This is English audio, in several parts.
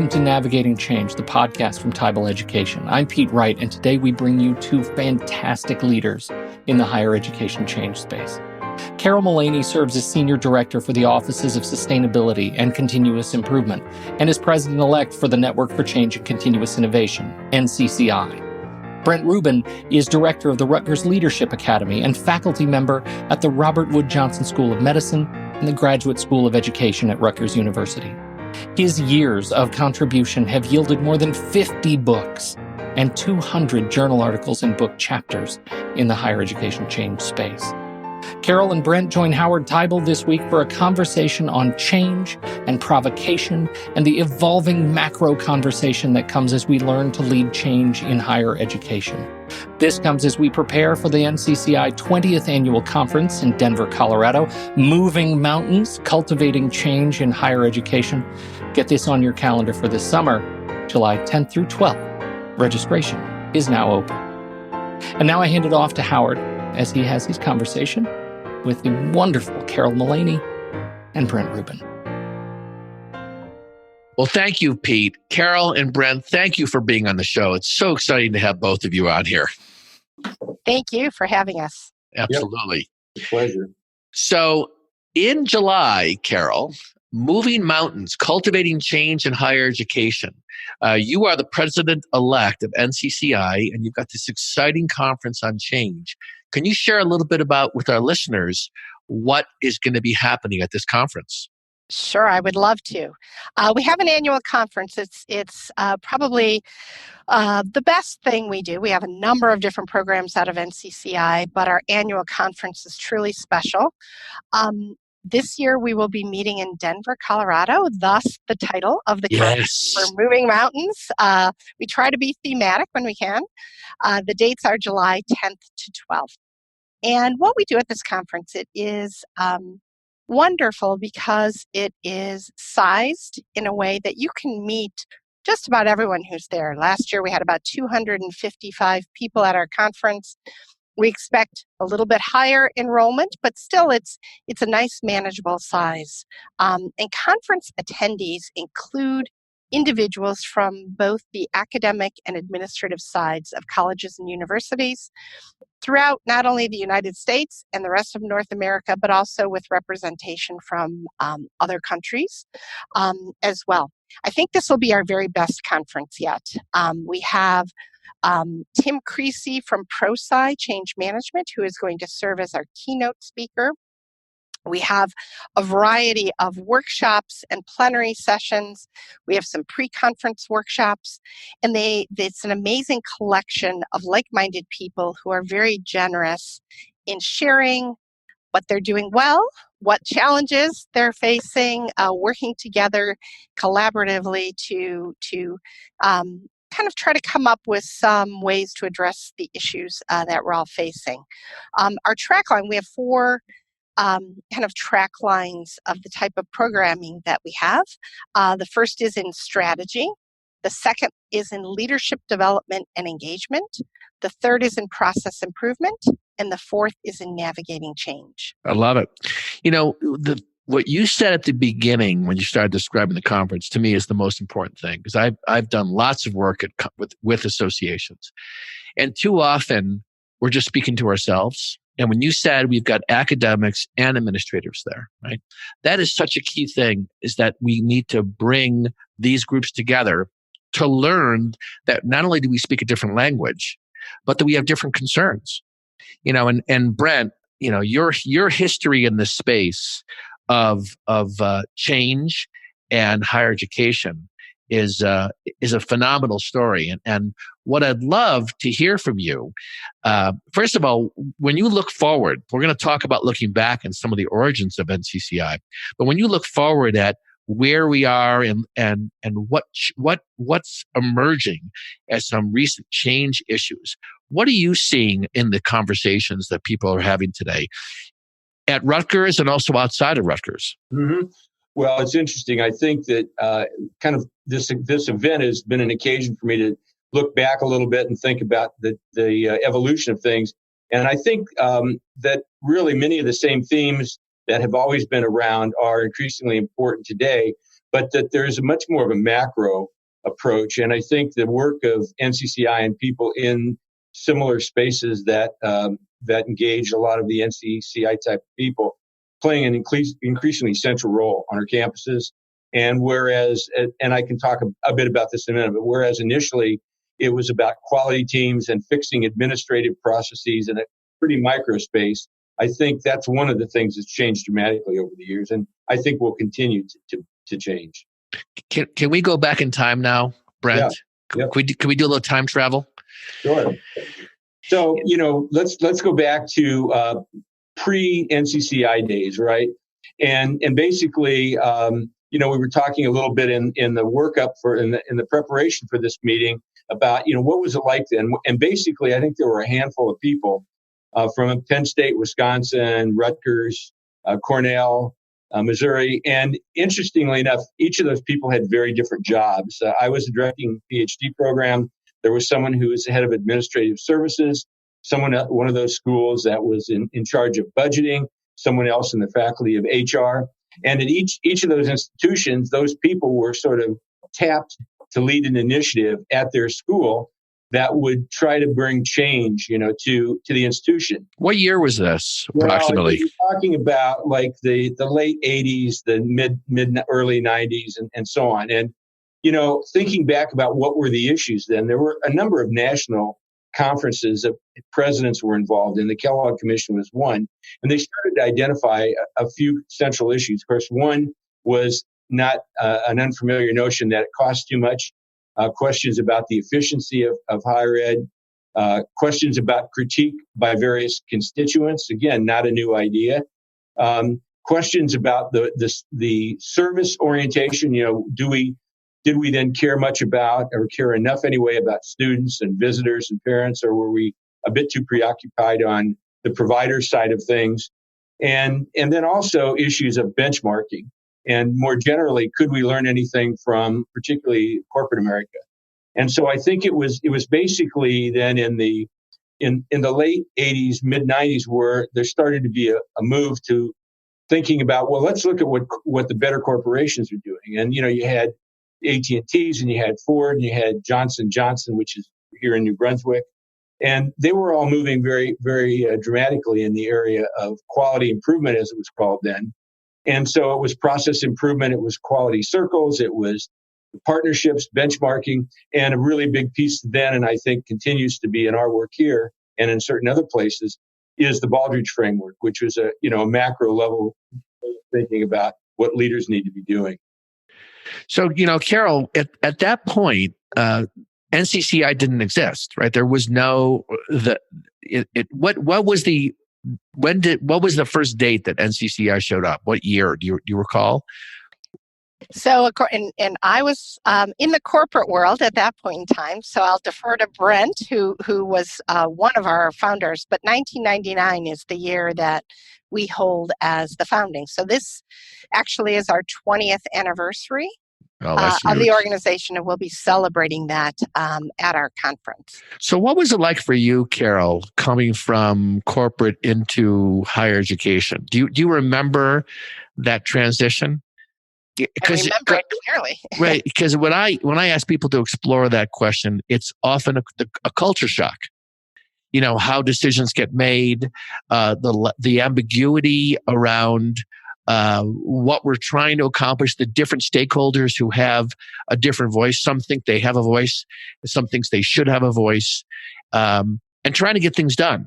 Welcome to Navigating Change, the podcast from Teibel Education. I'm Pete Wright, and today we bring you two fantastic leaders in the higher education change space. Carol Mullaney serves as Senior Director for the Offices of Sustainability and Continuous Improvement and is President-elect for the Network for Change and Continuous Innovation, NCCI. Brent Ruben is Director of the Rutgers Leadership Academy and faculty member at the Robert Wood Johnson School of Medicine and the Graduate School of Education at Rutgers University. His years of contribution have yielded more than 50 books and 200 journal articles and book chapters in the higher education change space. Carol and Brent join Howard Teibel this week for a conversation on change and provocation and the evolving macro conversation that comes as we learn to lead change in higher education. This comes as we prepare for the NCCI 20th Annual Conference in Denver, Colorado, Moving Mountains, Cultivating Change in Higher Education. Get this on your calendar for this summer, July 10th through 12th. Registration is now open. And now I hand it off to Howard as he has his conversation with the wonderful Carol Mullaney and Brent Ruben. Well, thank you, Pete. Carol and Brent, thank you for being on the show. It's so exciting to have both of you on here. Thank you for having us. Absolutely. Yep. Pleasure. So in July, Carol, Moving Mountains, Cultivating Change in Higher Education. You are the president-elect of NCCI, and you've got this exciting conference on change. Can you share a little bit about, with our listeners, what is going to be happening at this conference? Sure, I would love to. We have an annual conference. It's probably the best thing we do. We have a number of different programs out of NCCI, but our annual conference is truly special. This year we will be meeting in Denver, Colorado, thus the title of the conference for Moving Mountains. We try to be thematic when we can. The dates are July 10th to 12th. And what we do at this conference, it is wonderful because it is sized in a way that you can meet just about everyone who's there. Last year we had about 255 people at our conference. We expect a little bit higher enrollment, but still it's a nice manageable size. And conference attendees include individuals from both the academic and administrative sides of colleges and universities throughout not only the United States and the rest of North America, but also with representation from other countries as well. I think this will be our very best conference yet. We have Tim Creasy from ProSci Change Management, who is going to serve as our keynote speaker. We have a variety of workshops and plenary sessions. We have some pre-conference workshops, and it's an amazing collection of like-minded people who are very generous in sharing what they're doing well, what challenges they're facing, working together collaboratively to kind of try to come up with some ways to address the issues that we're all facing. Our track line, we have four kind of track lines of the type of programming that we have. The first is in strategy. The second is in leadership development and engagement. The third is in process improvement. And the fourth is in navigating change. I love it. You know, what you said at the beginning when you started describing the conference to me is the most important thing, because I've done lots of work with associations. And too often we're just speaking to ourselves. And when you said we've got academics and administrators there, right? That is such a key thing, is that we need to bring these groups together to learn that not only do we speak a different language, but that we have different concerns. You know, and Brent, you know, your history in this space of change and higher education is a phenomenal story. And what I'd love to hear from you, first of all, when you look forward, we're going to talk about looking back and some of the origins of NCCI. But when you look forward at where we are and what's emerging as some recent change issues, what are you seeing in the conversations that people are having today at Rutgers and also outside of Rutgers? Mm-hmm. Well, it's interesting. I think that kind of this event has been an occasion for me to look back a little bit and think about the evolution of things. And I think that really many of the same themes that have always been around are increasingly important today, but that there's much more of a macro approach. And I think the work of NCCI and people in similar spaces that engage a lot of the NCCI type of people playing an increasingly central role on our campuses. And whereas, and I can talk a bit about this in a minute, but whereas initially it was about quality teams and fixing administrative processes in a pretty micro space, I think that's one of the things that's changed dramatically over the years, and I think will continue to change. Can we go back in time now, Brent? Yeah. Can we do a little time travel? Sure. So, let's go back to pre-NCCI days, right? And basically, we were talking a little bit in the workup in the preparation for this meeting about, what was it like then? And basically, I think there were a handful of people from Penn State, Wisconsin, Rutgers, Cornell, Missouri. And interestingly enough, each of those people had very different jobs. I was directing a PhD program. There was someone who was the head of administrative services, someone at one of those schools that was in charge of budgeting, someone else in the faculty of HR. And at each of those institutions, those people were sort of tapped to lead an initiative at their school that would try to bring change, to the institution. What year was this, approximately? Well, we're talking about like the late 80s, the mid early 90s, and so on. And, thinking back about what were the issues then, there were a number of national conferences that presidents were involved in. The Kellogg Commission was one, and they started to identify a few central issues. Of course, one was not an unfamiliar notion that it costs too much. Questions about the efficiency of higher ed, questions about critique by various constituents. Again, not a new idea. Questions about the service orientation. Did we then care much about, or care enough anyway, about students and visitors and parents, or were we a bit too preoccupied on the provider side of things? And then also issues of benchmarking. And more generally, could we learn anything from particularly corporate America? And so I think it was basically then in the late 80s, mid 90s, where there started to be a move to thinking about, well, let's look at what the better corporations are doing. And you had AT&Ts, and you had Ford, and you had Johnson & Johnson, which is here in New Brunswick. And they were all moving very, very dramatically in the area of quality improvement, as it was called then. And so it was process improvement, it was quality circles, it was partnerships, benchmarking, and a really big piece then, and I think continues to be in our work here and in certain other places, is the Baldrige framework, which was a macro level thinking about what leaders need to be doing. So, Carol, at that point, NCCI didn't exist, right? There was no what was the first date that NCCI showed up? What year? Do you recall? So, and I was in the corporate world at that point in time, so I'll defer to Brent, who was one of our founders. But 1999 is the year that we hold as the founding. So this actually is our 20th anniversary of the organization, and we'll be celebrating that at our conference. So what was it like for you, Carol, coming from corporate into higher education? Do you remember that transition? I remember it clearly. Right, because when I ask people to explore that question, it's often a culture shock. How decisions get made, the ambiguity around what we're trying to accomplish, the different stakeholders who have a different voice. Some think they have a voice, some think they should have a voice, and trying to get things done.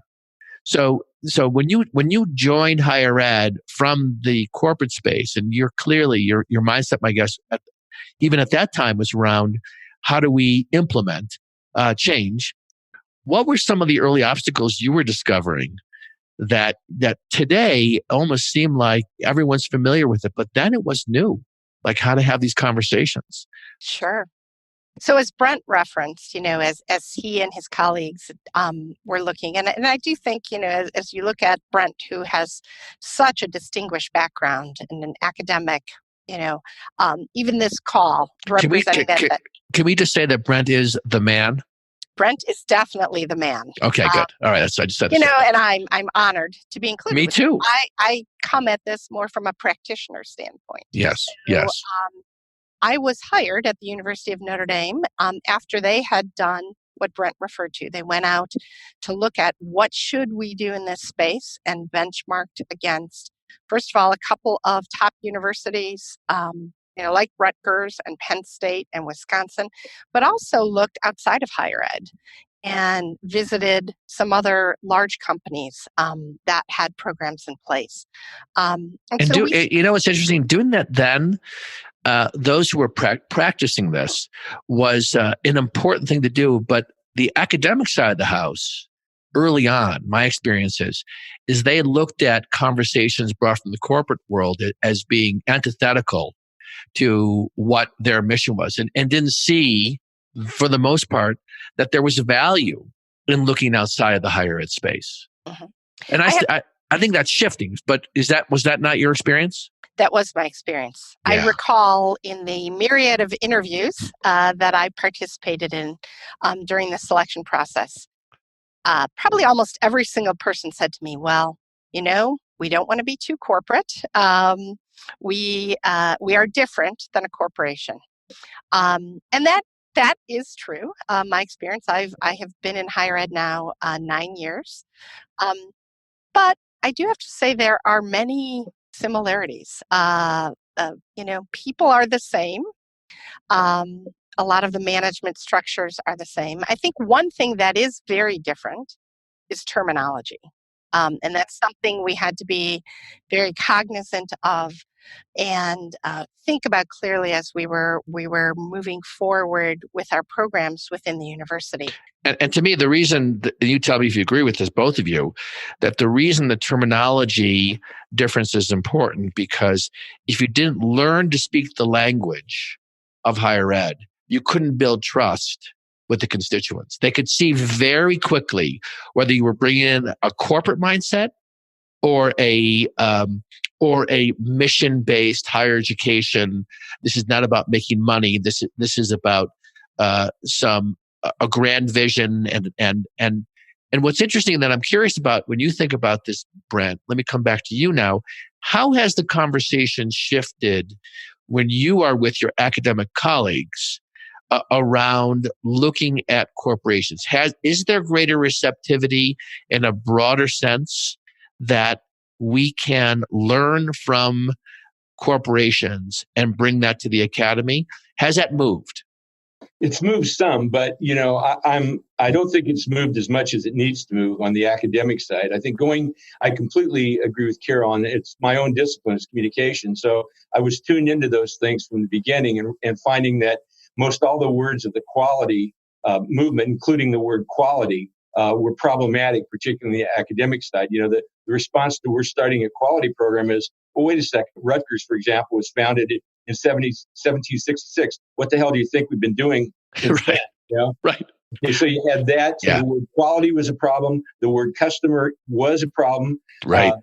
So when you joined higher ed from the corporate space, and you're clearly your mindset, I guess, even at that time was around how do we implement change? What were some of the early obstacles you were discovering that today almost seem like everyone's familiar with it, but then it was new, like how to have these conversations? Sure. So as Brent referenced, as he and his colleagues were looking, and I do think, as you look at Brent, who has such a distinguished background and an academic, even this call representing that. Can we just say that Brent is the man? Brent is definitely the man. Okay, good. All right, I just said. And I'm honored to be included. Me too. I come at this more from a practitioner standpoint. Yes. I was hired at the University of Notre Dame after they had done what Brent referred to. They went out to look at what should we do in this space and benchmarked against, first of all, a couple of top universities, like Rutgers and Penn State and Wisconsin, but also looked outside of higher ed and visited some other large companies that had programs in place. What's interesting? Doing that then, those who were practicing this was an important thing to do. But the academic side of the house, early on, my experiences, is they looked at conversations brought from the corporate world as being antithetical to what their mission was, and didn't see, for the most part, that there was value in looking outside of the higher ed space. Mm-hmm. And I think that's shifting, but was that not your experience? That was my experience. Yeah. I recall in the myriad of interviews that I participated in during the selection process, probably almost every single person said to me, well, we don't want to be too corporate. We are different than a corporation. And that is true. My experience, I have been in higher ed now 9 years. But I do have to say there are many similarities. People are the same. A lot of the management structures are the same. I think one thing that is very different is terminology. And that's something we had to be very cognizant of and think about clearly as we were moving forward with our programs within the university. And to me, the reason, you tell me if you agree with this, both of you, that the reason the terminology difference is important, because if you didn't learn to speak the language of higher ed, you couldn't build trust with the constituents. They could see very quickly whether you were bringing in a corporate mindset or a mission-based higher education. This is not about making money. This is about a grand vision and what's interesting that I'm curious about when you think about this, Brent. Let me come back to you now. How has the conversation shifted when you are with your academic colleagues around looking at corporations? Is there greater receptivity in a broader sense that we can learn from corporations and bring that to the academy? Has that moved? It's moved some, but I don't think it's moved as much as it needs to move on the academic side. I completely agree with Carol, and it's my own discipline is communication. So I was tuned into those things from the beginning and finding that most all the words of the quality movement, including the word quality, were problematic, particularly on the academic side. The response to we're starting a quality program is, well, wait a second. Rutgers, for example, was founded in 1766. What the hell do you think we've been doing since right. then? Right. Okay, so you had that. So the word quality was a problem. The word customer was a problem. Right.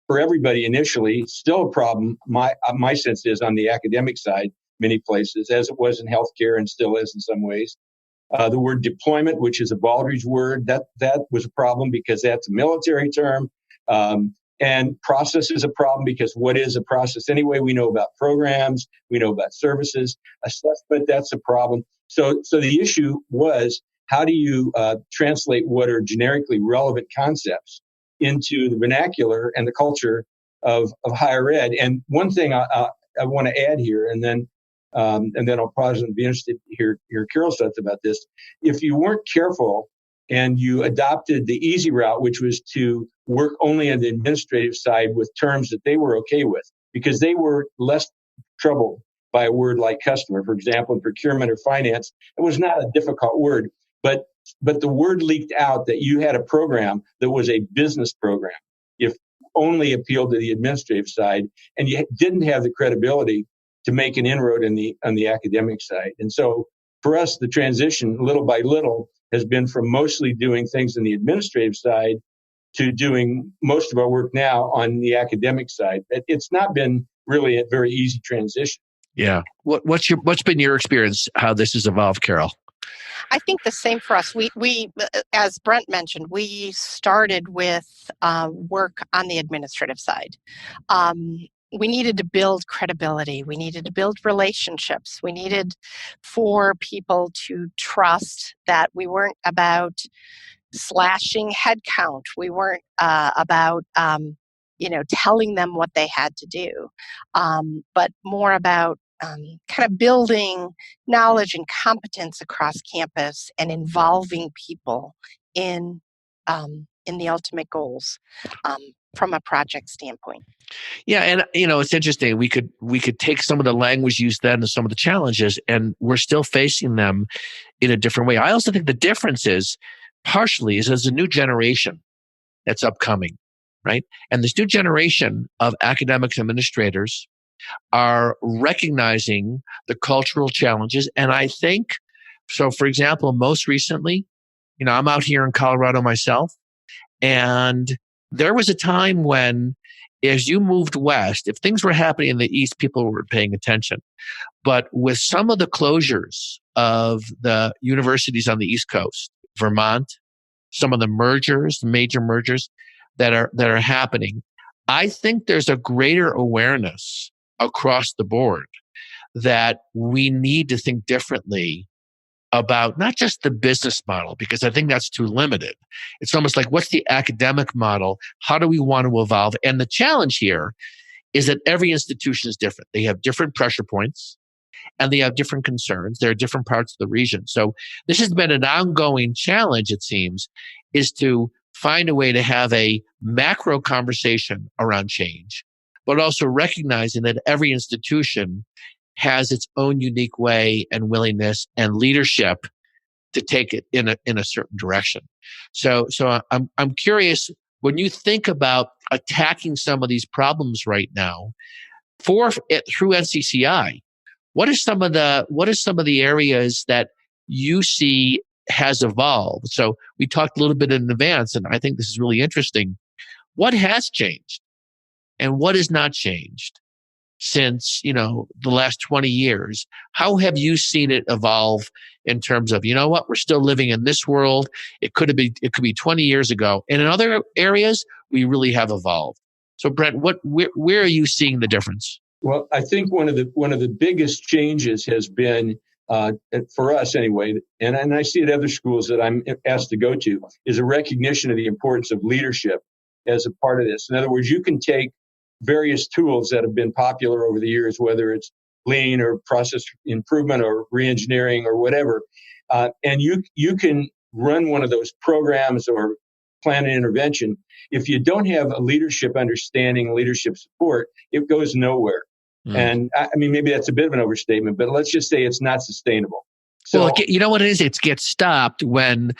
For everybody initially, still a problem. My sense is on the academic side, many places, as it was in healthcare and still is in some ways. The word deployment, which is a Baldrige word, that was a problem because that's a military term. And process is a problem because what is a process anyway? We know about programs, we know about services. Assessment, that's a problem. So the issue was, how do you translate what are generically relevant concepts into the vernacular and the culture of higher ed? And one thing I want to add here, and then I'll pause and be interested to hear Carol's thoughts about this. If you weren't careful and you adopted the easy route, which was to work only on the administrative side with terms that they were okay with, because they were less troubled by a word like customer, for example, in procurement or finance. It was not a difficult word, but the word leaked out that you had a program that was a business program, if only appealed to the administrative side, and you didn't have the credibility to make an inroad on the academic side. And so for us, the transition, little by little, has been from mostly doing things on the administrative side to doing most of our work now on the academic side. It's not been really a very easy transition. Yeah. What's been your experience, how this has evolved, Carol? I think the same for us. We as Brent mentioned, we started with work on the administrative side. we needed to build credibility. We needed to build relationships. We needed for people to trust that we weren't about slashing headcount. We weren't about telling them what they had to do, but more about kind of building knowledge and competence across campus and involving people in the ultimate goals from a project standpoint. Yeah, and it's interesting. We could take some of the language used then and some of the challenges, and we're still facing them in a different way. I also think the difference is partially there's a new generation that's upcoming, right? And this new generation of academics and administrators are recognizing the cultural challenges. And I think, so for example, most recently, I'm out here in Colorado myself, and there was a time when as you moved west, if things were happening in the east, people were paying attention. But with some of the closures of the universities on the East Coast, Vermont, some of the major mergers that are happening, I think there's a greater awareness across the board that we need to think differently about not just the business model, because I think that's too limited. It's almost like, what's the academic model? How do we want to evolve? And the challenge here is that every institution is different. They have different pressure points and they have different concerns. There are different parts of the region. So this has been an ongoing challenge, it seems, is to find a way to have a macro conversation around change, but also recognizing that every institution has its own unique way and willingness and leadership to take it in a certain direction. So I'm curious, when you think about attacking some of these problems right now through NCCI, what are some of the areas that you see has evolved? So we talked a little bit in advance, and I think this is really interesting. What has changed and what has not changed since, the last 20 years? How have you seen it evolve in terms of, we're still living in this world. It could be 20 years ago. And in other areas, we really have evolved. So Brent, where are you seeing the difference? Well, I think one of the biggest changes has been, for us anyway, and I see it at other schools that I'm asked to go to, is a recognition of the importance of leadership as a part of this. In other words, you can take various tools that have been popular over the years, whether it's lean or process improvement or reengineering or whatever, and you can run one of those programs or plan an intervention. If you don't have a leadership understanding, leadership support, it goes nowhere. And I mean, maybe that's a bit of an overstatement, but let's just say it's not sustainable. So, well, you know what it is? It gets stopped when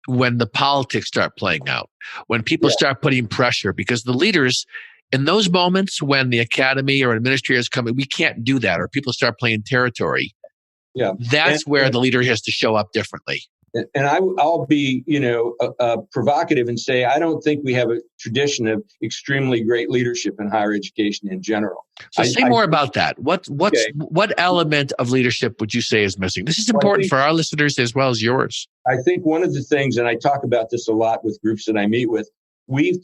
the politics start playing out, when people start putting pressure, because the leaders, in those moments when the academy or administrators come in, we can't do that, or people start playing territory. Yeah, that's where the leader has to show up differently. And I'll be, provocative and say, I don't think we have a tradition of extremely great leadership in higher education in general. So say more about that. What element of leadership would you say is missing? This is important for our listeners as well as yours. I think one of the things, and I talk about this a lot with groups that I meet with, we've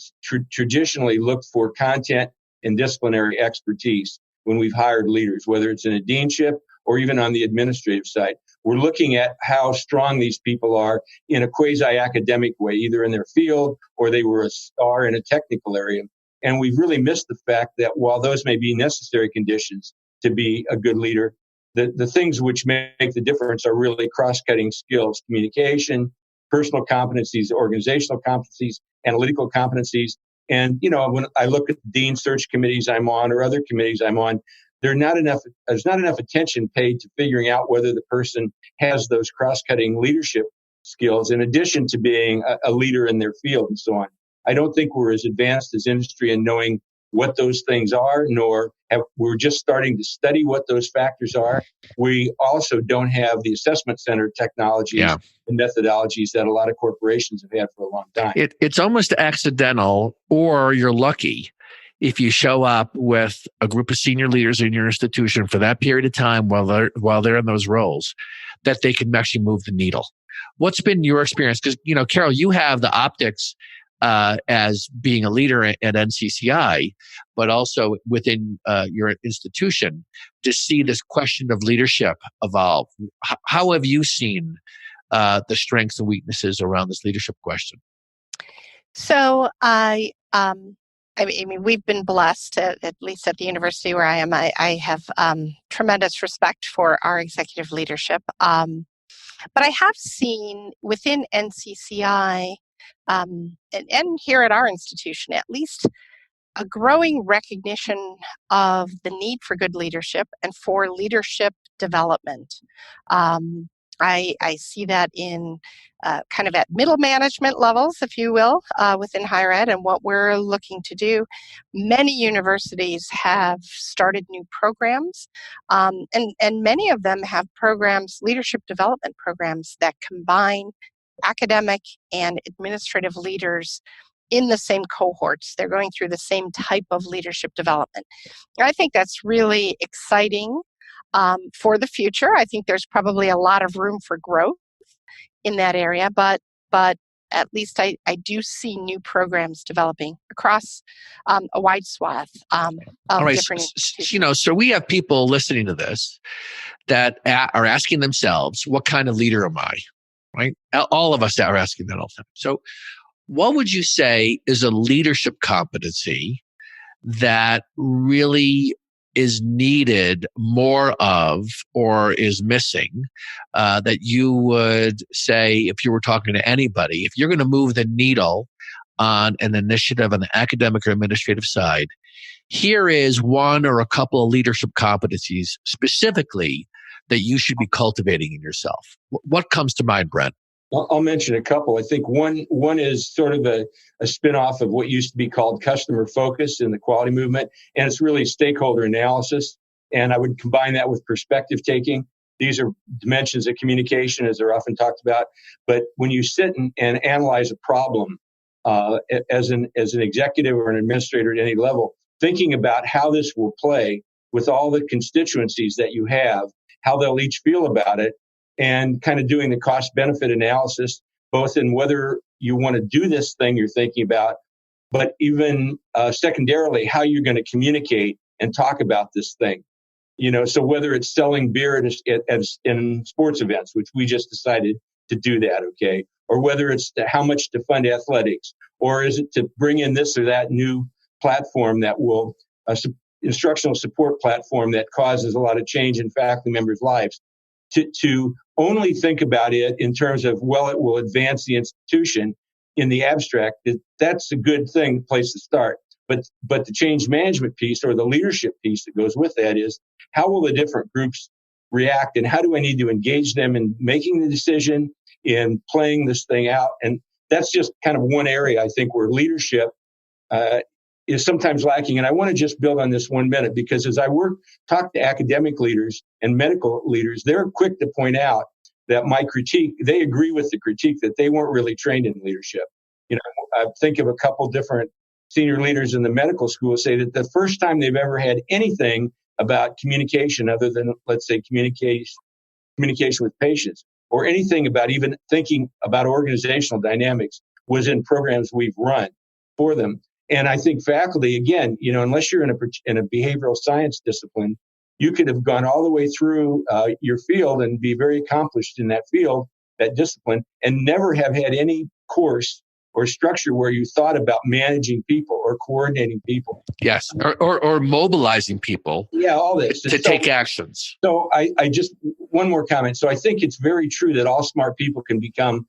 traditionally looked for content and disciplinary expertise when we've hired leaders, whether it's in a deanship or even on the administrative side. We're looking at how strong these people are in a quasi-academic way, either in their field or they were a star in a technical area. And we've really missed the fact that while those may be necessary conditions to be a good leader, the things which make the difference are really cross-cutting skills: communication, personal competencies, organizational competencies, analytical competencies. And, when I look at the dean search committees I'm on or other committees I'm on, there's not enough attention paid to figuring out whether the person has those cross-cutting leadership skills in addition to being a leader in their field and so on. I don't think we're as advanced as industry in knowing what those things are, we're just starting to study what those factors are. We also don't have the assessment center technologies and methodologies that a lot of corporations have had for a long time. It's almost accidental, or you're lucky if you show up with a group of senior leaders in your institution for that period of time while they're in those roles, that they can actually move the needle. What's been your experience? Because, Carol, you have the optics as being a leader at NCCI, but also within your institution, to see this question of leadership evolve. How have you seen the strengths and weaknesses around this leadership question? So I mean, we've been blessed, at least at the university where I am. I have tremendous respect for our executive leadership. But I have seen within NCCI and here at our institution, at least, a growing recognition of the need for good leadership and for leadership development. I see that in kind of at middle management levels, if you will, within higher ed and what we're looking to do. Many universities have started new programs, and many of them have programs, leadership development programs, that combine academic and administrative leaders in the same cohorts. They're going through the same type of leadership development. And I think that's really exciting for the future. I think there's probably a lot of room for growth in that area, but at least I do see new programs developing across a wide swath of different institutions. So we have people listening to this that are asking themselves, what kind of leader am I? Right? All of us are asking that all the time. So what would you say is a leadership competency that really is needed more of or is missing that you would say, if you were talking to anybody, if you're going to move the needle on an initiative on the academic or administrative side, here is one or a couple of leadership competencies specifically that you should be cultivating in yourself? What comes to mind, Brent? I'll mention a couple. I think one is sort of a spin-off of what used to be called customer focus in the quality movement, and it's really stakeholder analysis. And I would combine that with perspective taking. These are dimensions of communication, as they're often talked about. But when you sit and analyze a problem as an executive or an administrator at any level, thinking about how this will play with all the constituencies that you have, how they'll each feel about it, and kind of doing the cost-benefit analysis, both in whether you want to do this thing you're thinking about, but even secondarily, how you're going to communicate and talk about this thing. So whether it's selling beer in sports events, which we just decided to do that, okay, or whether it's how much to fund athletics, or is it to bring in this or that new platform that will, instructional support platform that causes a lot of change in faculty members' lives, to only think about it in terms of, well, it will advance the institution in the abstract. That's a good place to start. But the change management piece or the leadership piece that goes with that is, how will the different groups react, and how do I need to engage them in making the decision, in playing this thing out? And that's just kind of one area, I think, where leadership is sometimes lacking. And I want to just build on this 1 minute, because as I talk to academic leaders and medical leaders, they're quick to point out that my critique, they agree with the critique that they weren't really trained in leadership. I think of a couple different senior leaders in the medical school say that the first time they've ever had anything about communication other than, let's say, communication with patients, or anything about even thinking about organizational dynamics, was in programs we've run for them. And I think faculty, again, unless you're in a behavioral science discipline, you could have gone all the way through your field and be very accomplished in that field, that discipline, and never have had any course or structure where you thought about managing people or coordinating people. Yes, or mobilizing people. Yeah, all this. To take actions. So I just, one more comment. So I think it's very true that all smart people can become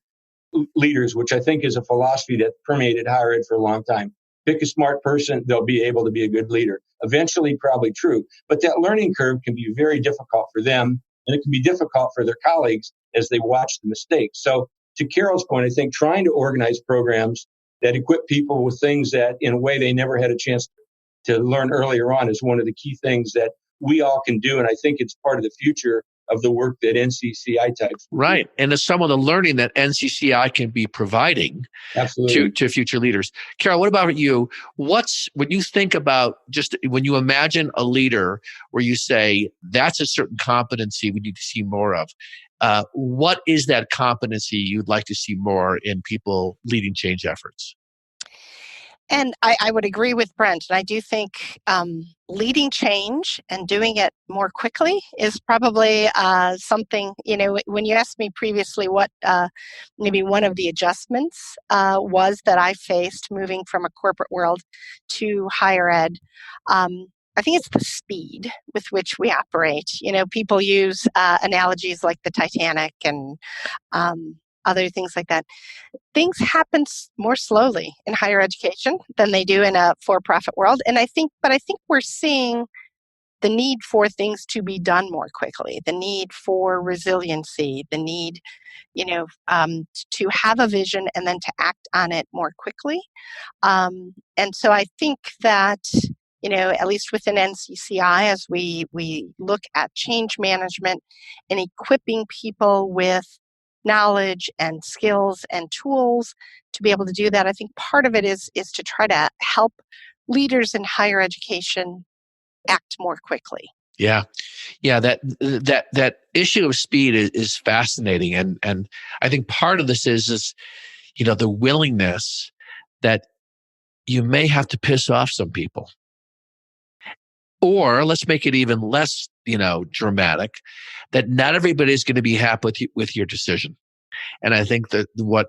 leaders, which I think is a philosophy that permeated higher ed for a long time. Pick a smart person, they'll be able to be a good leader. Eventually, probably true. But that learning curve can be very difficult for them, and it can be difficult for their colleagues as they watch the mistakes. So to Carol's point, I think trying to organize programs that equip people with things that, in a way, they never had a chance to learn earlier on is one of the key things that we all can do. And I think it's part of the future of the work that NCCI types. Right. And it's some of the learning that NCCI can be providing to future leaders. Carol, what about you? When you think about, just when you imagine a leader where you say, that's a certain competency we need to see more of, what is that competency you'd like to see more in people leading change efforts? And I would agree with Brent. And I do think leading change and doing it more quickly is probably something, when you asked me previously what maybe one of the adjustments was that I faced moving from a corporate world to higher ed, I think it's the speed with which we operate. People use analogies like the Titanic and other things like that. Things happen more slowly in higher education than they do in a for-profit world. And I think we're seeing the need for things to be done more quickly, the need for resiliency, the need, to have a vision and then to act on it more quickly. And so I think that, at least within NCCI, as we look at change management and equipping people with knowledge and skills and tools to be able to do that, I think part of it is to try to help leaders in higher education act more quickly. Yeah. That issue of speed is fascinating. And I think part of this is, the willingness that you may have to piss off some people. Or let's make it even less, dramatic, that not everybody is going to be happy with your decision. And I think that what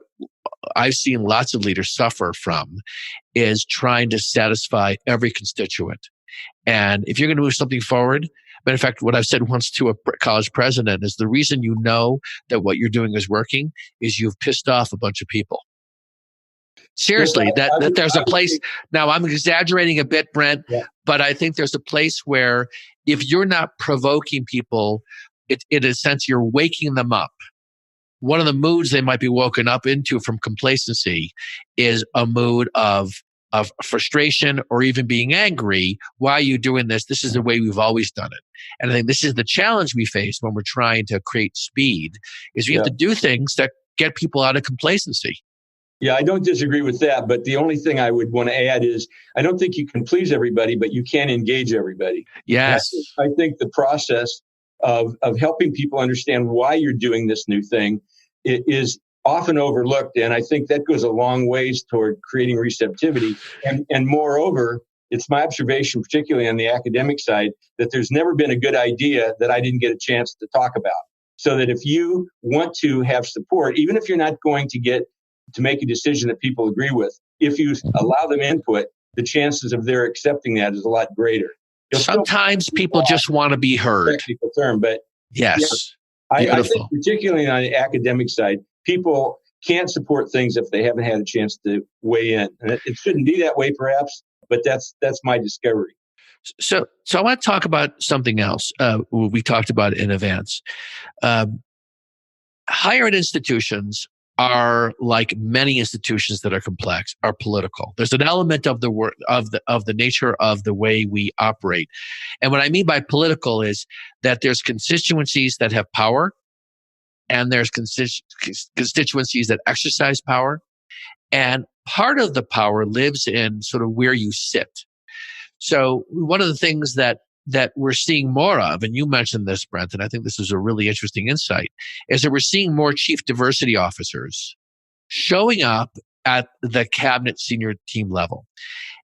I've seen lots of leaders suffer from is trying to satisfy every constituent. And if you're going to move something forward, matter of fact, what I've said once to a college president is the reason you know that what you're doing is working is you've pissed off a bunch of people. Seriously, that there's a place. Now, I'm exaggerating a bit, Brent, but I think there's a place where if you're not provoking people, in a sense, you're waking them up. One of the moods they might be woken up into from complacency is a mood of frustration or even being angry. Why are you doing this? This is the way we've always done it. And I think this is the challenge we face when we're trying to create speed, is we have to do things that get people out of complacency. Yeah, I don't disagree with that. But the only thing I would want to add is I don't think you can please everybody, but you can engage everybody. Yes. I think the process of helping people understand why you're doing this new thing is often overlooked. And I think that goes a long ways toward creating receptivity. And moreover, it's my observation, particularly on the academic side, that there's never been a good idea that I didn't get a chance to talk about. So that if you want to have support, even if you're not going to get to make a decision that people agree with, if you allow them input, the chances of their accepting that is a lot greater. Sometimes people just want to be heard. Technical term, but yes. I think particularly on the academic side, people can't support things if they haven't had a chance to weigh in. And it shouldn't be that way, perhaps, but that's my discovery. So I want to talk about something else. We talked about in advance. Higher ed institutions are, like many institutions that are complex, are political. There's an element of the work of the nature of the way we operate. And what I mean by political is that there's constituencies that have power, and there's constituencies that exercise power. And part of the power lives in sort of where you sit. So one of the things that we're seeing more of, and you mentioned this, Brent, and I think this is a really interesting insight, is that we're seeing more chief diversity officers showing up at the cabinet senior team level.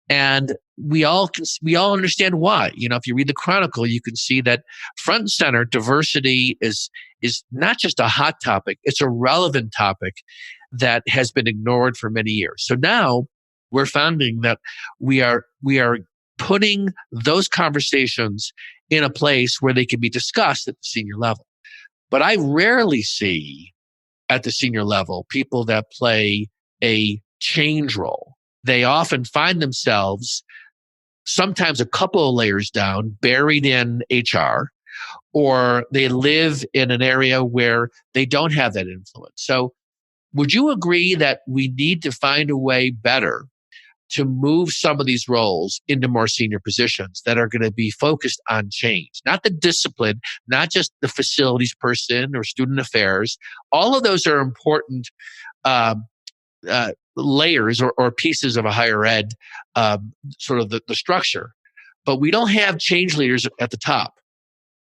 And we all understand why. If you read the Chronicle, you can see that front and center diversity is not just a hot topic, it's a relevant topic that has been ignored for many years. So now we're finding that we are putting those conversations in a place where they can be discussed at the senior level. But I rarely see at the senior level people that play a change role. They often find themselves sometimes a couple of layers down, buried in HR, or they live in an area where they don't have that influence. So would you agree that we need to find a way better to move some of these roles into more senior positions that are going to be focused on change, not the discipline, not just the facilities person or student affairs? All of those are important layers or pieces of a higher ed sort of the structure. But we don't have change leaders at the top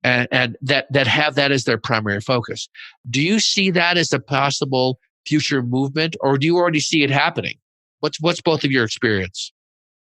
and that have that as their primary focus. Do you see that as a possible future movement, or do you already see it happening? What's both of your experience?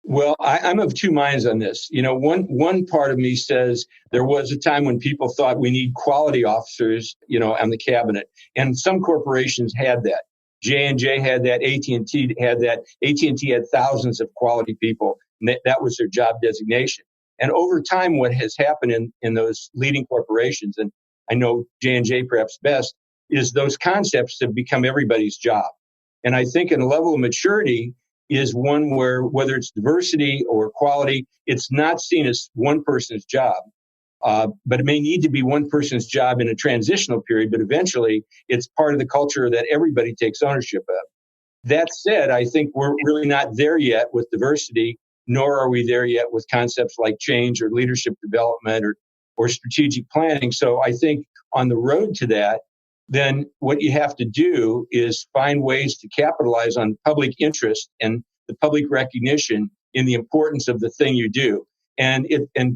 Well, I'm of two minds on this. One part of me says there was a time when people thought we need quality officers, on the cabinet, and some corporations had that. J&J had that. AT&T had that. AT&T had thousands of quality people, and that was their job designation. And over time, what has happened in those leading corporations, and I know J&J perhaps best, is those concepts have become everybody's job. And I think in a level of maturity is one where, whether it's diversity or quality, it's not seen as one person's job. But it may need to be one person's job in a transitional period, but eventually it's part of the culture that everybody takes ownership of. That said, I think we're really not there yet with diversity, nor are we there yet with concepts like change or leadership development or strategic planning. So I think on the road to that, then what you have to do is find ways to capitalize on public interest and the public recognition in the importance of the thing you do. And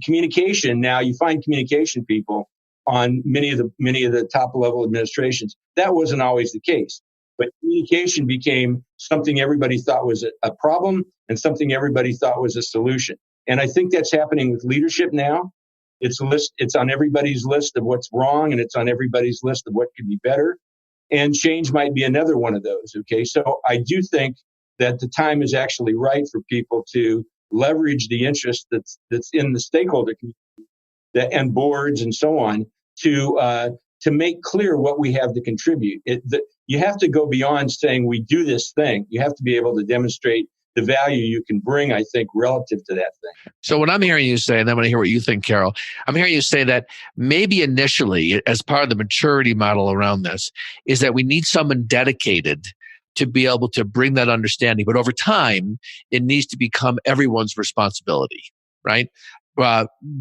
communication, now you find communication people on many of the top level administrations. That wasn't always the case. But communication became something everybody thought was a problem and something everybody thought was a solution. And I think that's happening with leadership now. It's on everybody's list of what's wrong, and it's on everybody's list of what could be better. And change might be another one of those. Okay. So I do think that the time is actually right for people to leverage the interest that's in the stakeholder community and boards and so on to make clear what we have to contribute. You have to go beyond saying we do this thing. You have to be able to demonstrate the value you can bring, I think, relative to that thing. So what I'm hearing you say, and then I want to hear what you think, Carol, I'm hearing you say that maybe initially, as part of the maturity model around this, is that we need someone dedicated to be able to bring that understanding. But over time, it needs to become everyone's responsibility, right?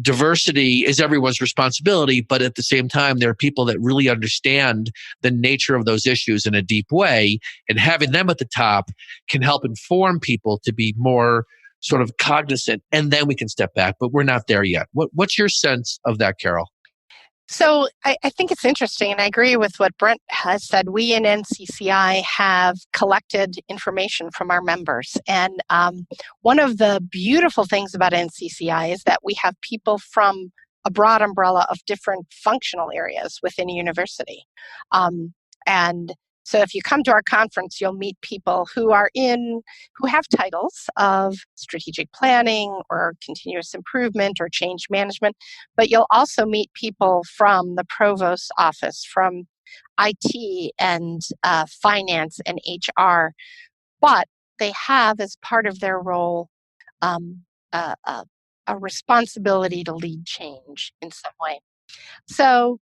Diversity is everyone's responsibility, but at the same time, there are people that really understand the nature of those issues in a deep way, and having them at the top can help inform people to be more sort of cognizant, and then we can step back, but we're not there yet. What's your sense of that, Carol? So I think it's interesting, and I agree with what Brent has said. We in NCCI have collected information from our members. And one of the beautiful things about NCCI is that we have people from a broad umbrella of different functional areas within a university. And so if you come to our conference, you'll meet people who have titles of strategic planning or continuous improvement or change management, but you'll also meet people from the provost's office, from IT and finance and HR, but they have, as part of their role, a responsibility to lead change in some way. So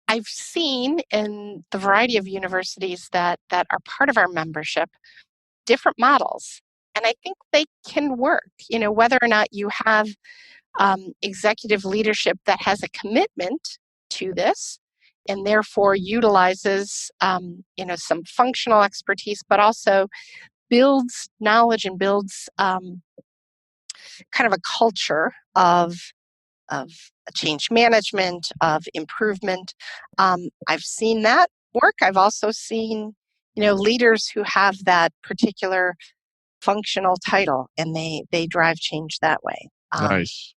I've seen in the variety of universities that are part of our membership different models, and I think they can work. Whether or not you have executive leadership that has a commitment to this and therefore utilizes some functional expertise, but also builds knowledge and builds kind of a culture of change management, of improvement. I've seen that work. I've also seen, leaders who have that particular functional title, and they drive change that way. Nice.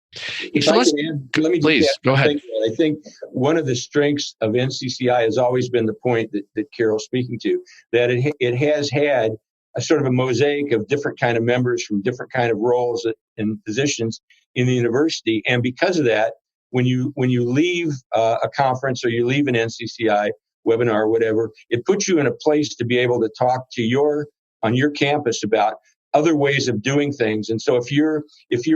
If I can add, let me please go ahead. I think one of the strengths of NCCI has always been the point that Carol's speaking to, that it has had a sort of a mosaic of different kind of members from different kind of roles and positions in the university. And because of that, when you leave a conference or you leave an NCCI webinar or whatever, it puts you in a place to be able to talk to on your campus about other ways of doing things. And so if you're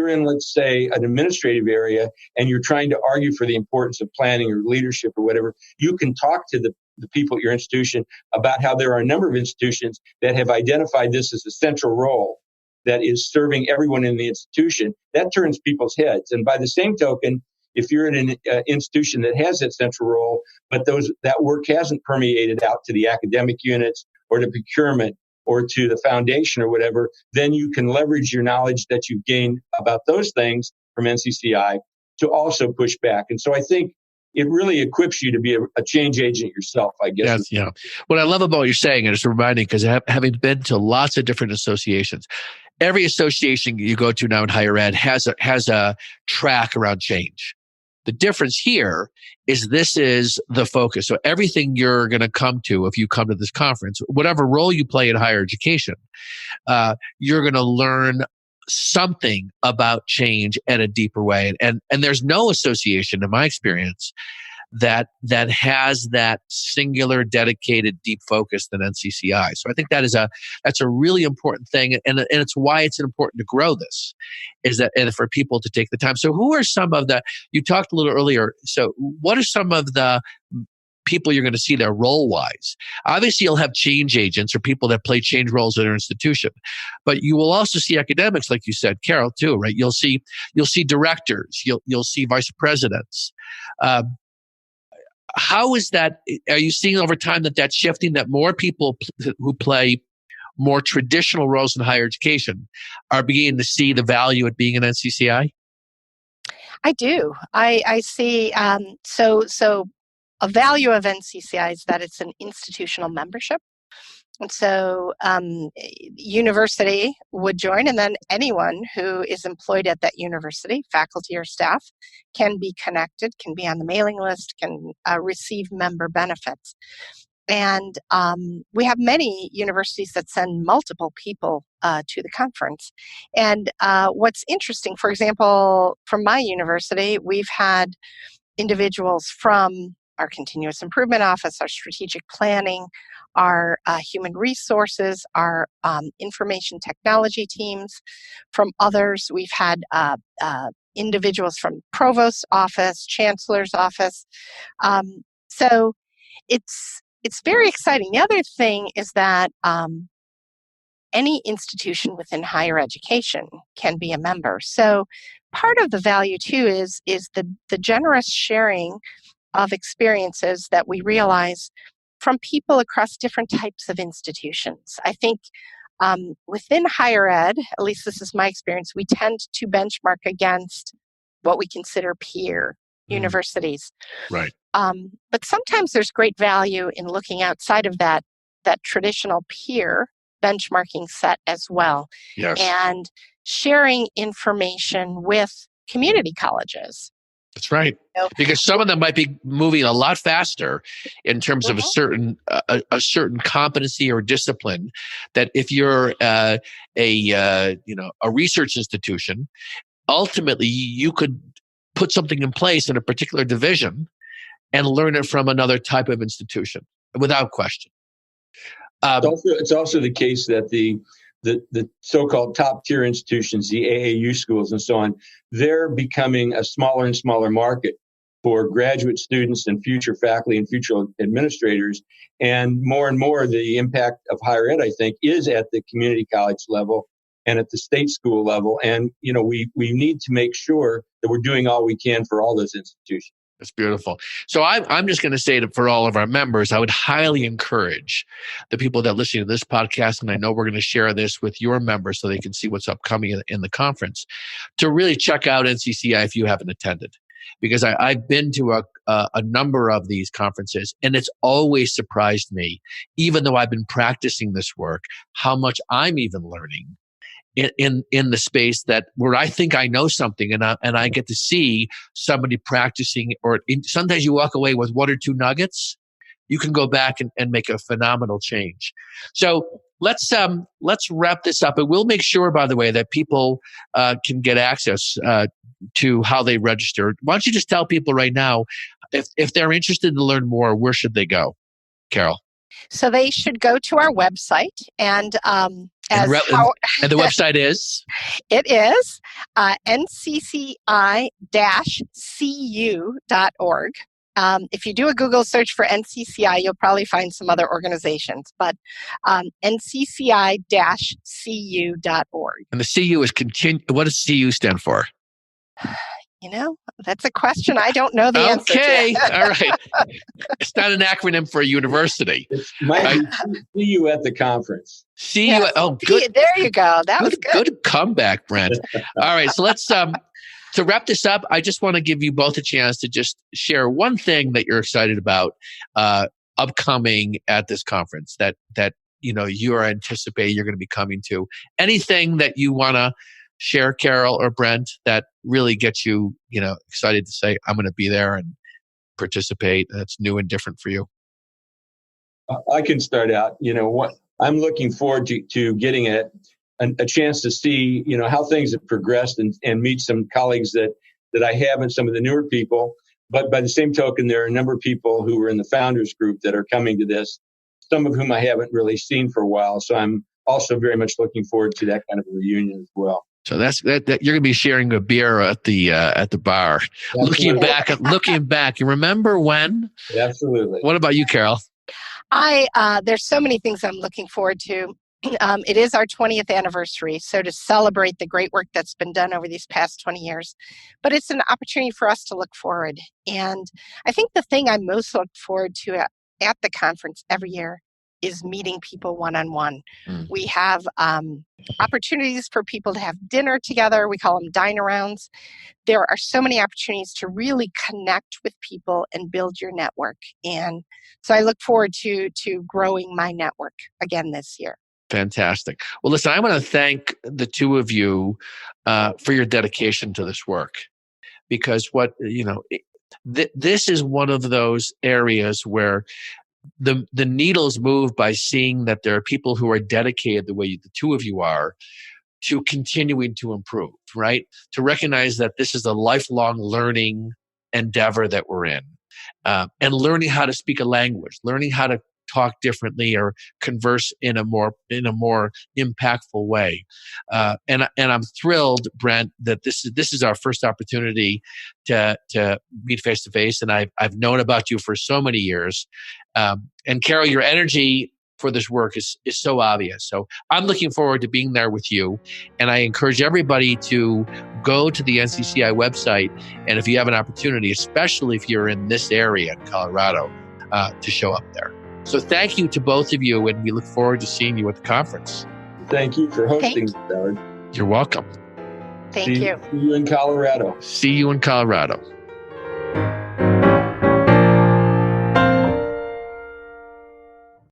in, let's say, an administrative area and you're trying to argue for the importance of planning or leadership or whatever, you can talk to the people at your institution about how there are a number of institutions that have identified this as a central role that is serving everyone in the institution. That turns people's heads. And by the same token, if you're in an institution that has that central role, but that work hasn't permeated out to the academic units or to procurement or to the foundation or whatever, then you can leverage your knowledge that you've gained about those things from NCCI to also push back. And so I think it really equips you to be a change agent yourself, I guess. Yes, yeah. What I love about what you're saying, and it's reminding, because having been to lots of different associations, every association you go to now in higher ed has a track around change. The difference here is this is the focus. So everything you're going to come to, if you come to this conference, whatever role you play in higher education, you're going to learn something about change in a deeper way. And there's no association, in my experience, that has that singular, dedicated, deep focus than NCCI. So I think that's a really important thing, and it's why it's important to grow this, is that, and for people to take the time. So who are some of the, you talked a little earlier, so what are some of the people you're going to see there role-wise? Obviously, you'll have change agents or people that play change roles at your institution, but you will also see academics, like you said, Carol, too, right? You'll see directors, you'll see vice presidents. How is that? Are you seeing over time that's shifting, that more people who play more traditional roles in higher education are beginning to see the value at being an NCCI? I do. I see. So a value of NCCI is that it's an institutional membership. And so university would join, and then anyone who is employed at that university, faculty or staff, can be connected, can be on the mailing list, can receive member benefits. And we have many universities that send multiple people to the conference. And what's interesting, for example, from my university, we've had individuals from our continuous improvement office, our strategic planning, our human resources, our information technology teams. From others, we've had individuals from provost's office, chancellor's office. So it's very exciting. The other thing is that any institution within higher education can be a member. So part of the value too is the generous sharing of experiences that we realize from people across different types of institutions. I think within higher ed, at least this is my experience, we tend to benchmark against what we consider peer universities. Right. But sometimes there's great value in looking outside of that traditional peer benchmarking set as well. Yes. And sharing information with community colleges. That's right. Because some of them might be moving a lot faster in terms of a certain competency or discipline, that if you're a research institution, ultimately you could put something in place in a particular division and learn it from another type of institution without question. It's also the case that the so-called top tier institutions, the AAU schools and so on, they're becoming a smaller and smaller market for graduate students and future faculty and future administrators. And more, the impact of higher ed, I think, is at the community college level and at the state school level. And, we need to make sure that we're doing all we can for all those institutions. That's beautiful. So I'm just going to say that for all of our members, I would highly encourage the people that listen to this podcast, and I know we're going to share this with your members so they can see what's upcoming in the conference, to really check out NCCI if you haven't attended. Because I've been to a number of these conferences, and it's always surprised me, even though I've been practicing this work, how much I'm even learning in the space that where I think I know something, and I get to see somebody practicing, sometimes you walk away with one or two nuggets. You can go back and make a phenomenal change. So let's wrap this up, and we'll make sure, by the way, that people can get access to how they register. Why don't you just tell people right now, if they're interested to learn more, where should they go, Carol? So they should go to our website, and and the website is? It is ncci-cu.org. If you do a Google search for NCCI, you'll probably find some other organizations, but ncci-cu.org. And the CU is what does CU stand for? That's a question I don't know the answer to. Okay, all right. It's not an acronym for a university. It might be see you at the conference. See you. Oh, good. There you go. That was good. Good comeback, Brent. All right, so let's to wrap this up. I just want to give you both a chance to just share one thing that you're excited about upcoming at this conference that you're anticipating you're going to be coming to. Anything that you want to share, Carol or Brent, that really gets you, excited to say, I'm going to be there and participate. That's new and different for you. I can start out. What I'm looking forward to getting a chance to see, how things have progressed and meet some colleagues that I haven't, some of the newer people. But by the same token, there are a number of people who were in the founders group that are coming to this, some of whom I haven't really seen for a while. So I'm also very much looking forward to that kind of a reunion as well. So that you're going to be sharing a beer at the bar. Absolutely. Looking back, you remember when? Absolutely. What about you, Carol? There's so many things I'm looking forward to. It is our 20th anniversary, so to celebrate the great work that's been done over these past 20 years. But it's an opportunity for us to look forward. And I think the thing I most look forward to at the conference every year is meeting people one-on-one. We have opportunities for people to have dinner together. We call them dine-arounds. There are so many opportunities to really connect with people and build your network. And so I look forward to growing my network again this year. Fantastic. Well, listen, I want to thank the two of you for your dedication to this work, because this is one of those areas where the needles move by seeing that there are people who are dedicated the way the two of you are to continuing to improve, right? To recognize that this is a lifelong learning endeavor that we're in, and learning how to speak a language, learning how to talk differently or converse in a more impactful way. And I'm thrilled, Brent, that this is our first opportunity to meet face to face. And I've known about you for so many years. And Carol, your energy for this work is so obvious. So I'm looking forward to being there with you. And I encourage everybody to go to the NCCI website. And if you have an opportunity, especially if you're in this area in Colorado, to show up there. So thank you to both of you, and we look forward to seeing you at the conference. Thank you for hosting, Howard. You're welcome. Thank you. See you in Colorado. See you in Colorado.